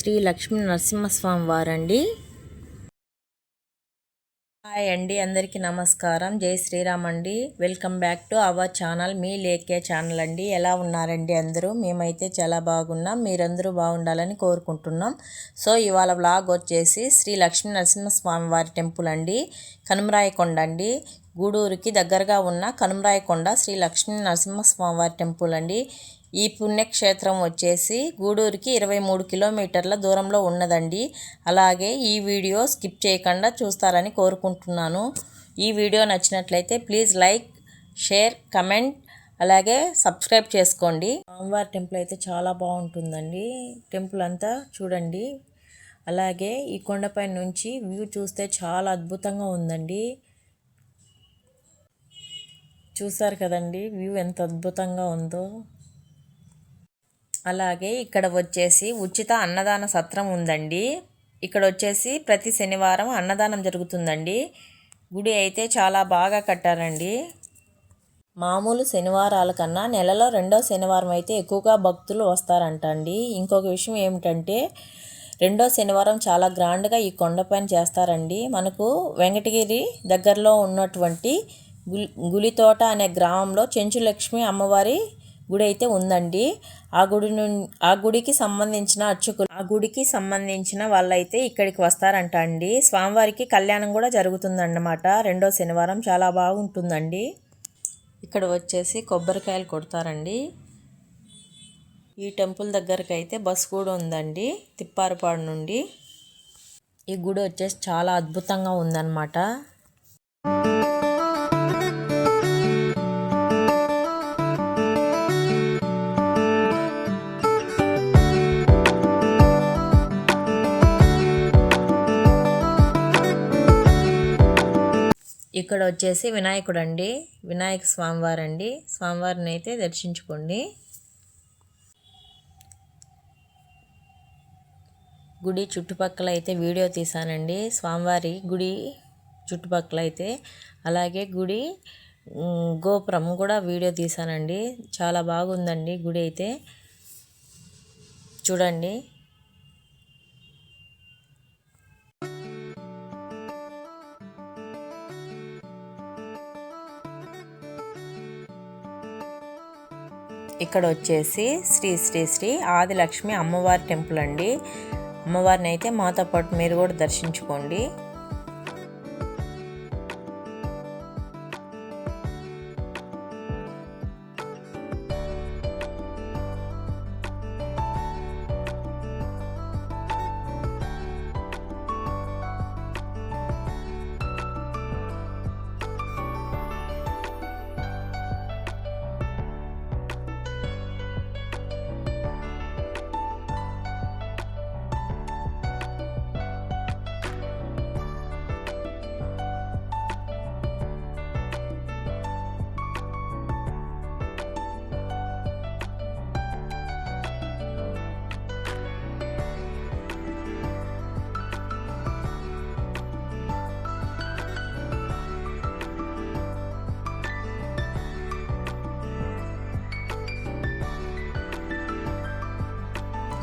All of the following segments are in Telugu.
శ్రీ లక్ష్మీ నరసింహస్వామి వారండి. హాయ్ అండి, అందరికీ నమస్కారం. జై శ్రీరామ్ అండి. Welcome back to our channel, మీ లేకే ఛానల్ అండి. ఎలా ఉన్నారండి అందరూ? మేమైతే చాలా బాగున్నాం. మీరందరూ బాగుండాలని కోరుకుంటున్నాం. సో ఇవాళ వ్లాగ్ వచ్చేసి శ్రీ లక్ష్మీ నరసింహస్వామి వారి టెంపుల్ అండి, కనుమరాయకొండ అండి. గూడూరుకి దగ్గరగా ఉన్న కనుమరాయకొండ శ్రీ లక్ష్మీ నరసింహస్వామి వారి టెంపుల్ అండి. ఈ పుణ్యక్షేత్రం వచ్చేసి గూడూరుకి 23 కిలోమీటర్ల దూరంలో ఉన్నదండి. అలాగే ఈ వీడియో స్కిప్ చేయకుండా చూస్తారని కోరుకుంటున్నాను. ఈ వీడియో నచ్చినట్లయితే ప్లీజ్ లైక్, షేర్, కమెంట్, అలాగే సబ్స్క్రైబ్ చేసుకోండి. స్వామివారి టెంపుల్ అయితే చాలా బాగుంటుందండి. టెంపుల్ అంతా చూడండి. అలాగే ఈ కొండపై నుంచి వ్యూ చూస్తే చాలా అద్భుతంగా ఉందండి. చూసారు కదండి వ్యూ ఎంత అద్భుతంగా ఉందో. అలాగే ఇక్కడ వచ్చేసి ఉచిత అన్నదాన సత్రం ఉందండి. ఇక్కడ వచ్చేసి ప్రతి శనివారం అన్నదానం జరుగుతుందండి. గుడి అయితే చాలా బాగా కట్టారండి. మామూలు శనివారాల కన్నా నెలలో 2వ శనివారం అయితే ఎక్కువగా భక్తులు వస్తారంట అండి. ఇంకొక విషయం ఏమిటంటే 2వ శనివారం చాలా గ్రాండ్గా ఈ కొండపైన చేస్తారండి. మనకు వెంకటగిరి దగ్గరలో ఉన్నటువంటి గులితోట అనే గ్రామంలో చెంచులక్ష్మి అమ్మవారి గుడి అయితే ఉందండి. ఆ గుడికి సంబంధించిన వాళ్ళైతే ఇక్కడికి వస్తారంట అండి. స్వామివారికి కళ్యాణం కూడా జరుగుతుందన్నమాట 2వ శనివారం. చాలా బాగుంటుందండి. ఇక్కడ వచ్చేసి కొబ్బరికాయలు కొడతారండి. ఈ టెంపుల్ దగ్గరకు అయితే బస్సు కూడా ఉందండి, తిప్పారపాడు నుండి. ఈ గుడి వచ్చేసి చాలా అద్భుతంగా ఉందన్నమాట. ఇక్కడ వచ్చేసి వినాయకుడు అండి, వినాయక స్వామివారు అండి. స్వామివారిని అయితే దర్శించుకోండి. గుడి చుట్టుపక్కల అయితే వీడియో తీసానండి, స్వామివారి గుడి చుట్టుపక్కల అయితే. అలాగే గుడి గోపురం కూడా వీడియో తీసానండి. చాలా బాగుందండి గుడి అయితే చూడండి. ఇక్కడ వచ్చేసి శ్రీ శ్రీ శ్రీ ఆదిలక్ష్మి అమ్మవారి టెంపుల్ అండి. అమ్మవారిని అయితే మాతో పాటు మీరు కూడా దర్శించుకోండి.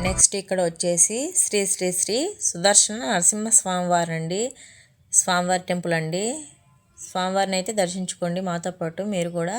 నెక్స్ట్ ఇక్కడ వచ్చేసి శ్రీ శ్రీ శ్రీ సుదర్శన నరసింహస్వామి వారు అండి, స్వామివారి టెంపుల్ అండి. స్వామివారిని అయితే దర్శించుకోండి మాతో పాటు మీరు కూడా.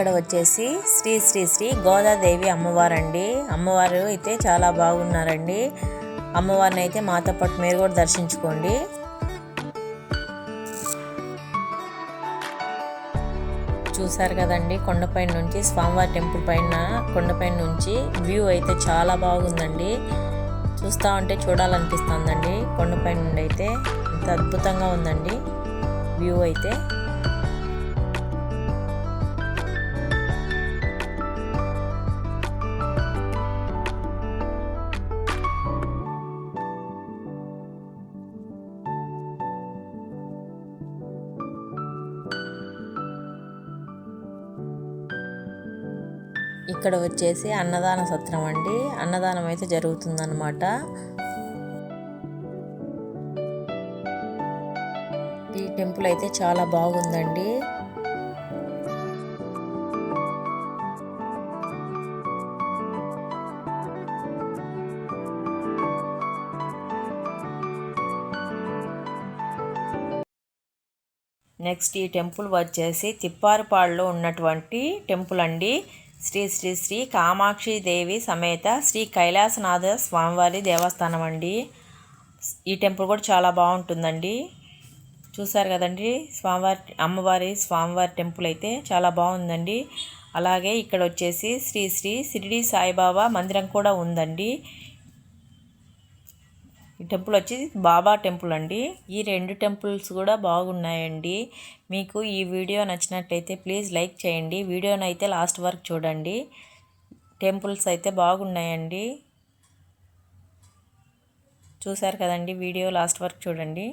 ఇక్కడ వచ్చేసి శ్రీ శ్రీ శ్రీ గోదాదేవి అమ్మవారండి. అమ్మవారు అయితే చాలా బాగున్నారండి. అమ్మవారిని అయితే మాతో పాటు మీరు కూడా దర్శించుకోండి. చూసారు కదండి, కొండపైన నుంచి స్వామివారి టెంపుల్ పైన కొండపైన నుంచి వ్యూ అయితే చాలా బాగుందండి. చూస్తూ ఉంటే చూడాలనిపిస్తుందండి. కొండపైన నుండి అయితే ఎంత అద్భుతంగా ఉందండి వ్యూ అయితే. ఇక్కడ వచ్చేసి అన్నదాన సత్రం అండి. అన్నదానం అయితే జరుగుతుందన్నమాట. ఈ టెంపుల్ అయితే చాలా బాగుందండి. నెక్స్ట్ ఈ టెంపుల్ వచ్చేసి తిప్పారుపాడులో ఉన్నటువంటి టెంపుల్ అండి. శ్రీ శ్రీ శ్రీ కామాక్షి దేవి సమేత శ్రీ కైలాసనాథ స్వామివారి దేవస్థానం అండి. ఈ టెంపుల్ కూడా చాలా బాగుంటుందండి. చూసారు కదండి, స్వామివారి టెంపుల్ అయితే చాలా బాగుందండి. అలాగే ఇక్కడ వచ్చేసి శ్రీ శ్రీ షిరిడి సాయిబాబా మందిరం కూడా ఉందండి. ఈ టెంపుల్ వచ్చి బాబా టెంపుల్ అండి. ఈ రెండు టెంపుల్స్ కూడా బాగున్నాయండి. మీకు ఈ వీడియో నచ్చినట్లయితే ప్లీజ్ లైక్ చేయండి. వీడియోని అయితే లాస్ట్ వరకు చూడండి. టెంపుల్స్ అయితే బాగున్నాయండి. చూసారు కదండి, వీడియో లాస్ట్ వరకు చూడండి.